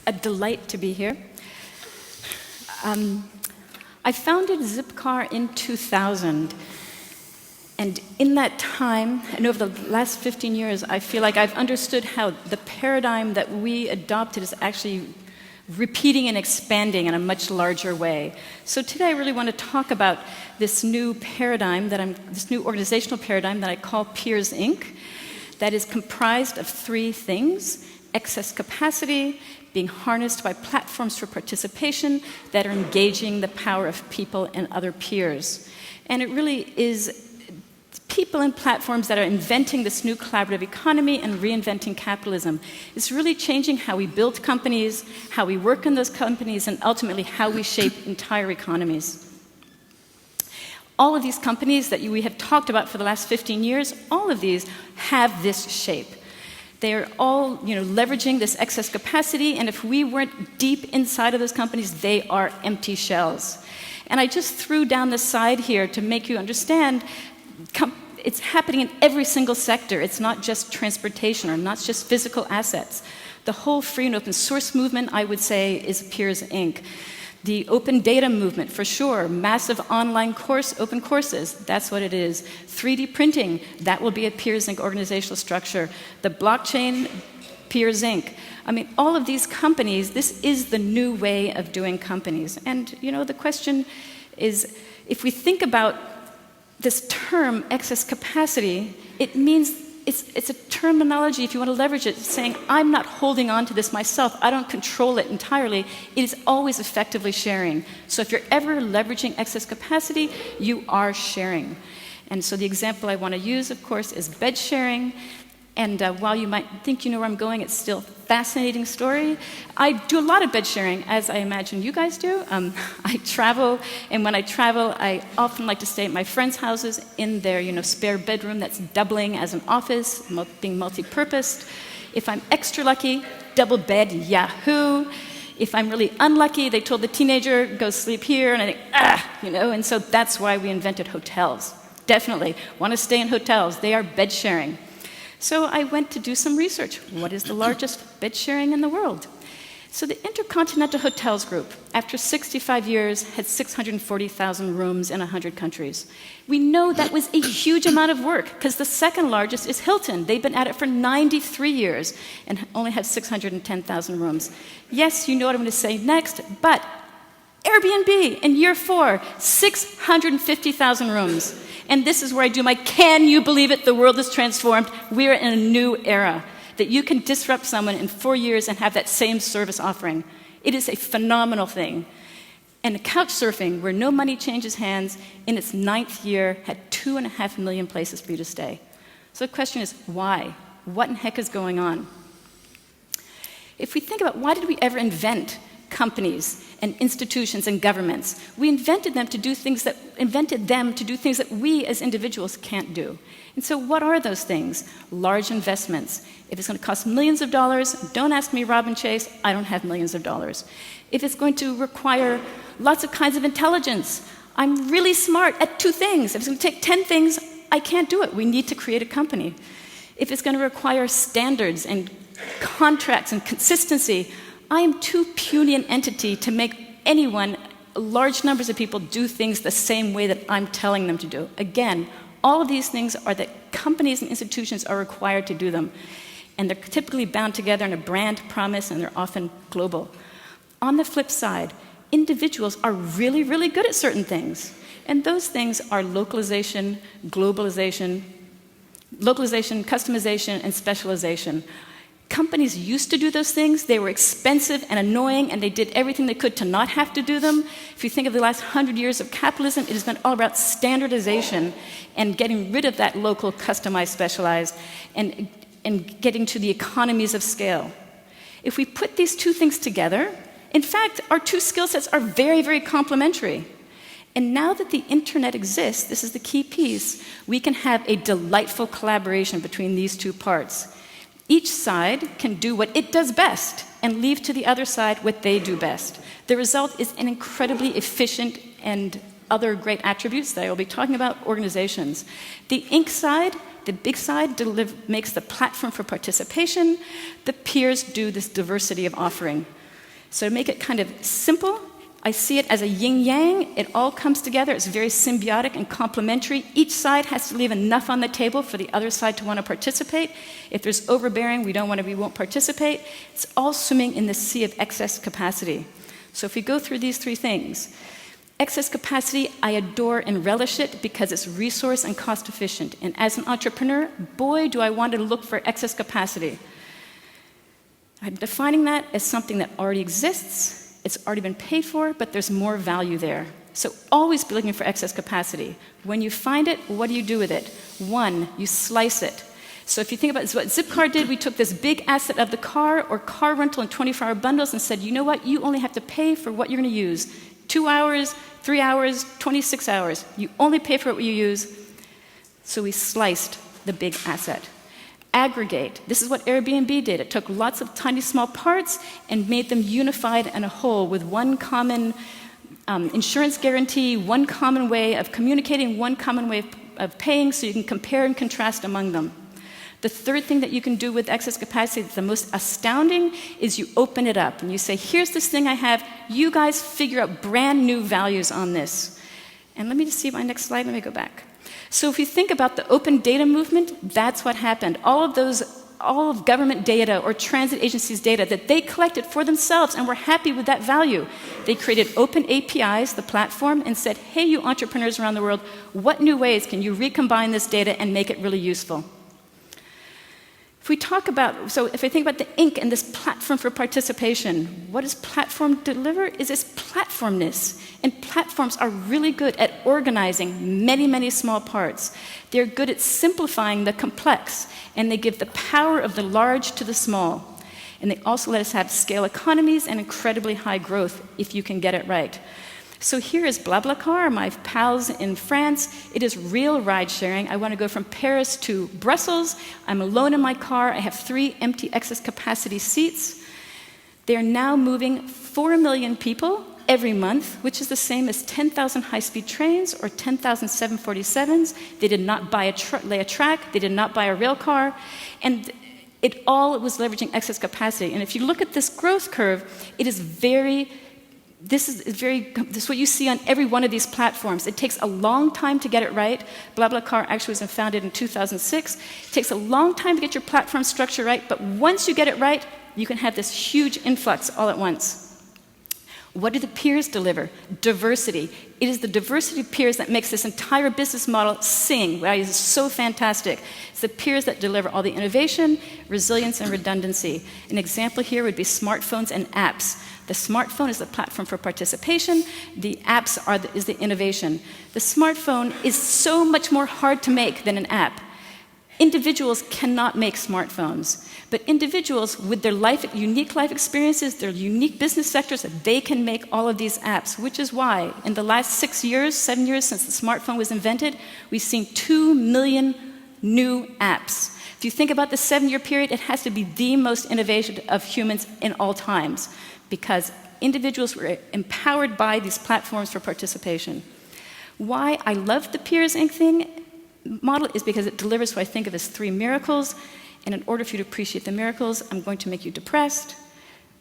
a delight to be here. I founded Zipcar in 2000, and in that time, and over the last 15 years, I feel like I've understood how the paradigm that we adopted is actually repeating and expanding in a much larger way. So today I really want to talk about this new paradigm, this new organizational paradigm that I call Peers Inc., that is comprised of three things: excess capacity, being harnessed by platforms for participation that are engaging the power of people and other peers. And it really is people and platforms that are inventing this new collaborative economy and reinventing capitalism. It's really changing how we build companies, how we work in those companies, and ultimately how we shape entire economies. All of these companies that we have talked about for the last 15 years, all of these have this shape. They are all, leveraging this excess capacity, and if we weren't deep inside of those companies, they are empty shells. And I just threw down the side here to make you understand it's happening in every single sector. It's not just transportation or not just physical assets. The whole free and open source movement, I would say, is Peers Inc. The open data movement, for sure. Massive online open courses, that's what it is. 3D printing, that will be a Peers Inc. organizational structure. The blockchain, Peers Inc. I mean, all of these companies, this is the new way of doing companies. And, the question is, if we think about this term, excess capacity, it means it's a terminology, if you want to leverage it, saying, I'm not holding on to this myself, I don't control it entirely. It is always effectively sharing. So if you're ever leveraging excess capacity, you are sharing. And so the example I want to use, of course, is bed sharing. And while you might think you know where I'm going, it's still a fascinating story. I do a lot of bed sharing, as I imagine you guys do. I travel, and when I travel, I often like to stay at my friends' houses in their spare bedroom that's doubling as an office, being multi-purposed. If I'm extra lucky, double bed, yahoo! If I'm really unlucky, they told the teenager, go sleep here, and I think, and so that's why we invented hotels. Definitely want to stay in hotels. They are bed sharing. So I went to do some research. What is the largest bed sharing in the world? So the Intercontinental Hotels Group, after 65 years, had 640,000 rooms in 100 countries. We know that was a huge amount of work, because the second largest is Hilton. They've been at it for 93 years and only have 610,000 rooms. Yes, you know what I'm going to say next, but Airbnb in year 4, 650,000 rooms. And this is where I do my can you believe it, the world is transformed. We're in a new era that you can disrupt someone in 4 years and have that same service offering. It is a phenomenal thing. And couch surfing, where no money changes hands, in its 9th year had 2.5 million places for you to stay. So the question is, why? What in heck is going on? If we think about why did we ever invent companies and institutions and governments? We invented them to do things that we as individuals can't do. And so what are those things? Large investments. If it's going to cost millions of dollars, don't ask me, Robin Chase, I don't have millions of dollars. If it's going to require lots of kinds of intelligence, I'm really smart at 2 things. If it's going to take 10 things, I can't do it. We need to create a company. If it's going to require standards and contracts and consistency, I am too puny an entity to make anyone, large numbers of people, do things the same way that I'm telling them to do. Again, all of these things are that companies and institutions are required to do them. And they're typically bound together in a brand promise, and they're often global. On the flip side, individuals are really, really good at certain things. And those things are localization, globalization, customization, and specialization. Companies used to do those things. They were expensive and annoying, and they did everything they could to not have to do them. If you think of the last 100 years of capitalism, it has been all about standardization and getting rid of that local, customized, specialized, and getting to the economies of scale. If we put these 2 things together, in fact, our 2 skill sets are very, very complementary. And now that the internet exists, this is the key piece, we can have a delightful collaboration between these 2 parts. Each side can do what it does best and leave to the other side what they do best. The result is an incredibly efficient and other great attributes that I will be talking about organizations. The Inc. side, the big side, makes the platform for participation. The peers do this diversity of offering. So to make it kind of simple, I see it as a yin-yang. It all comes together. It's very symbiotic and complementary. Each side has to leave enough on the table for the other side to want to participate. If there's overbearing, we won't participate. It's all swimming in the sea of excess capacity. So if we go through these three things, excess capacity, I adore and relish it because it's resource and cost efficient. And as an entrepreneur, boy, do I want to look for excess capacity. I'm defining that as something that already exists, it's already been paid for, but there's more value there. So always be looking for excess capacity. When you find it, what do you do with it? One, you slice it. So if you think about what Zipcar did, we took this big asset of the car or car rental in 24-hour bundles and said, you know what, you only have to pay for what you're going to use. 2 hours, 3 hours, 26 hours. You only pay for what you use. So we sliced the big asset. Aggregate. This is what Airbnb did. It took lots of tiny small parts and made them unified and a whole with one common insurance guarantee, one common way of communicating, one common way of paying, so you can compare and contrast among them. The third thing that you can do with excess capacity that's the most astounding is you open it up and you say, here's this thing I have, you guys figure out brand new values on this. And let me just see my next slide, let me go back. So if you think about the open data movement, that's what happened. All of government data or transit agencies' data that they collected for themselves and were happy with that value. They created open APIs, the platform, and said, hey, you entrepreneurs around the world, what new ways can you recombine this data and make it really useful? If we talk about, so if I think about the Inc. and this platform for participation, what does platform deliver? Is this platformness. And platforms are really good at organizing many, many small parts. They're good at simplifying the complex, and they give the power of the large to the small. And they also let us have scale economies and incredibly high growth if you can get it right. So here is BlaBlaCar, my pals in France. It is real ride sharing. I want to go from Paris to Brussels. I'm alone in my car. I have 3 empty excess capacity seats. They're now moving 4 million people every month, which is the same as 10,000 high-speed trains or 10,000 747s. They did not buy lay a track. They did not buy a rail car. And it all was leveraging excess capacity. And if you look at this growth curve, it is this is what you see on every one of these platforms. It takes a long time to get it right. BlaBlaCar actually was founded in 2006. It takes a long time to get your platform structure right, but once you get it right, you can have this huge influx all at once. What do the peers deliver? Diversity. It is the diversity of peers that makes this entire business model sing. Wow, it is so fantastic. It's the peers that deliver all the innovation, resilience, and redundancy. An example here would be smartphones and apps. The smartphone is the platform for participation. The apps is the innovation. The smartphone is so much more hard to make than an app. Individuals cannot make smartphones, but individuals with their unique life experiences, their unique business sectors, they can make all of these apps, which is why in the last 7 years since the smartphone was invented, we've seen 2 million new apps. If you think about the 7-year period, it has to be the most innovative of humans in all times, because individuals were empowered by these platforms for participation. Why I love the Peers Inc. thing model is because it delivers what I think of as 3 miracles, and in order for you to appreciate the miracles, I'm going to make you depressed,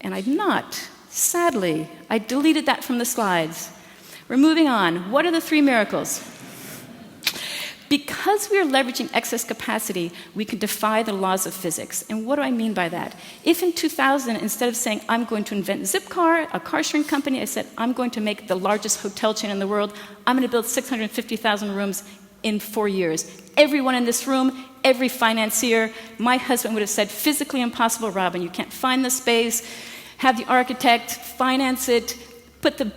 and I'm not. Sadly, I deleted that from the slides. We're moving on. What are the 3 miracles? Because we are leveraging excess capacity, we can defy the laws of physics. And what do I mean by that? If in 2000, instead of saying, I'm going to invent Zipcar, a car sharing company, I said, I'm going to make the largest hotel chain in the world, I'm going to build 650,000 rooms in 4 years. Everyone in this room, every financier, my husband would have said, physically impossible, Robin, you can't find the space, have the architect, finance it,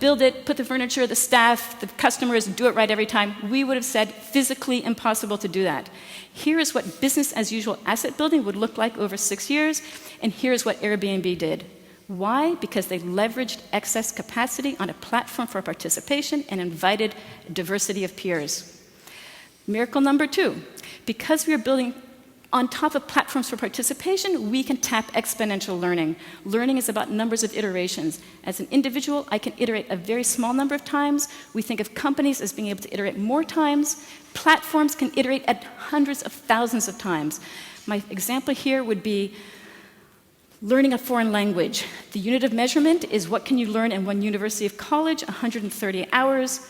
build it, put the furniture, the staff, the customers, do it right every time. We would have said physically impossible to do that. Here is what business as usual asset building would look like over 6 years, and here's what Airbnb did. Why? Because they leveraged excess capacity on a platform for participation and invited diversity of peers. Miracle number 2, because we are building on top of platforms for participation, we can tap exponential learning. Learning is about numbers of iterations. As an individual, I can iterate a very small number of times. We think of companies as being able to iterate more times. Platforms can iterate at hundreds of thousands of times. My example here would be Learning a foreign language. The unit of measurement is what can you learn in one university of college, 130 hours.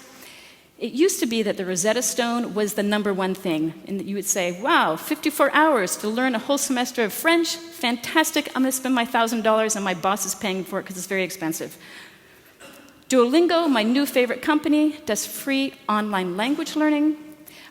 It used to be that the Rosetta Stone was the #1 thing, and that you would say, wow, 54 hours to learn a whole semester of French, fantastic, I'm going to spend my $1,000 and my boss is paying for it because it's very expensive. Duolingo, my new favorite company, does free online language learning.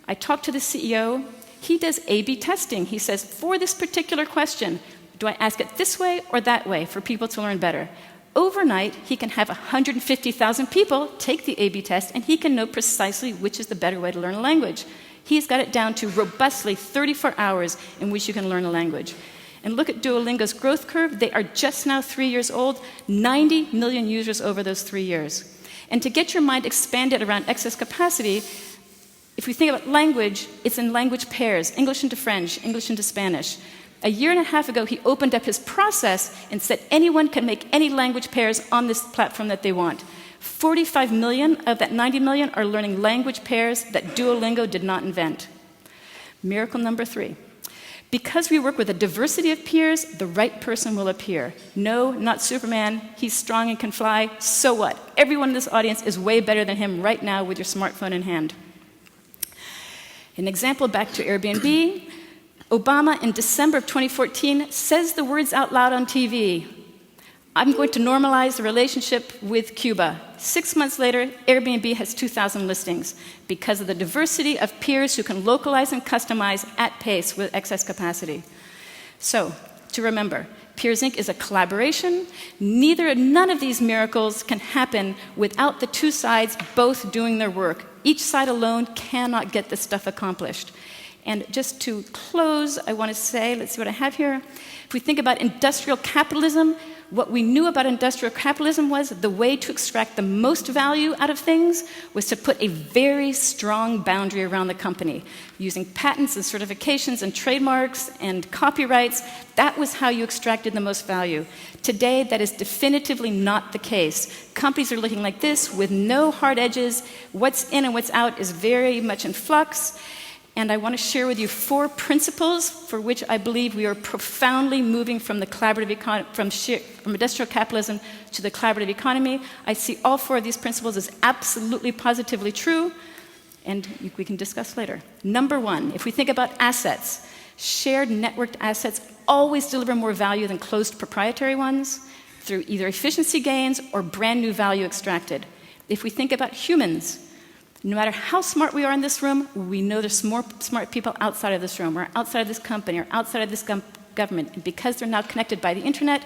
I talked to the CEO. He does A/B testing. He says, for this particular question, do I ask it this way or that way for people to learn better? Overnight, he can have 150,000 people take the A/B test, and he can know precisely which is the better way to learn a language. He's got it down to robustly 34 hours in which you can learn a language. And look at Duolingo's growth curve. They are just now 3 years old, 90 million users over those 3 years. And to get your mind expanded around excess capacity, if we think about language, it's in language pairs, English into French, English into Spanish. A year and a half ago, he opened up his process and said anyone can make any language pairs on this platform that they want. 45 million of that 90 million are learning language pairs that Duolingo did not invent. Miracle number 3. Because we work with a diversity of peers, the right person will appear. No, not Superman. He's strong and can fly. So what? Everyone in this audience is way better than him right now with your smartphone in hand. An example back to Airbnb. Obama, in December of 2014, says the words out loud on TV, I'm going to normalize the relationship with Cuba. 6 months later, Airbnb has 2,000 listings because of the diversity of peers who can localize and customize at pace with excess capacity. So, to remember, Peers Inc. is a collaboration. None of these miracles can happen without the two sides both doing their work. Each side alone cannot get this stuff accomplished. And just to close, I want to say, let's see what I have here. If we think about industrial capitalism, what we knew about industrial capitalism was the way to extract the most value out of things was to put a very strong boundary around the company. Using patents and certifications and trademarks and copyrights, that was how you extracted the most value. Today, that is definitively not the case. Companies are looking like this with no hard edges. What's in and what's out is very much in flux. And I want to share with you 4 principles for which I believe we are profoundly moving from the collaborative from industrial capitalism to the collaborative economy. I see all 4 of these principles as absolutely positively true, and we can discuss later. Number 1, if we think about assets, shared networked assets always deliver more value than closed proprietary ones through either efficiency gains or brand new value extracted. If we think about humans, no matter how smart we are in this room, we know there's more smart people outside of this room, or outside of this company, or outside of this government. And because they're now connected by the internet,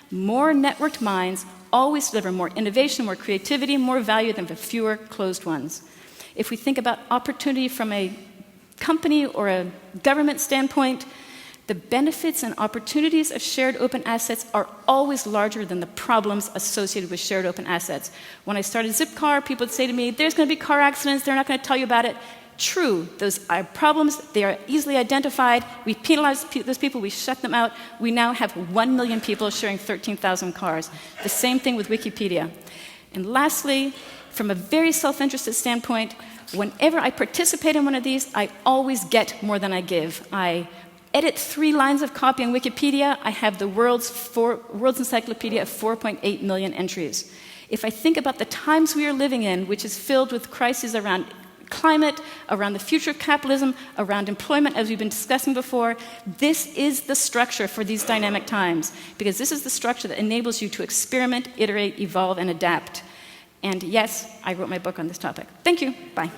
more networked minds always deliver more innovation, more creativity, more value than the fewer closed ones. If we think about opportunity from a company or a government standpoint, the benefits and opportunities of shared open assets are always larger than the problems associated with shared open assets. When I started Zipcar, people would say to me, there's going to be car accidents, they're not going to tell you about it. True, those are problems, they are easily identified, we penalize those people, we shut them out. We now have 1 million people sharing 13,000 cars. The same thing with Wikipedia. And lastly, from a very self-interested standpoint, whenever I participate in one of these, I always get more than I give. I edit 3 lines of copy on Wikipedia, I have the world's encyclopedia of 4.8 million entries. If I think about the times we are living in, which is filled with crises around climate, around the future of capitalism, around employment, as we've been discussing before, this is the structure for these dynamic times, because this is the structure that enables you to experiment, iterate, evolve, and adapt. And yes, I wrote my book on this topic. Thank you. Bye.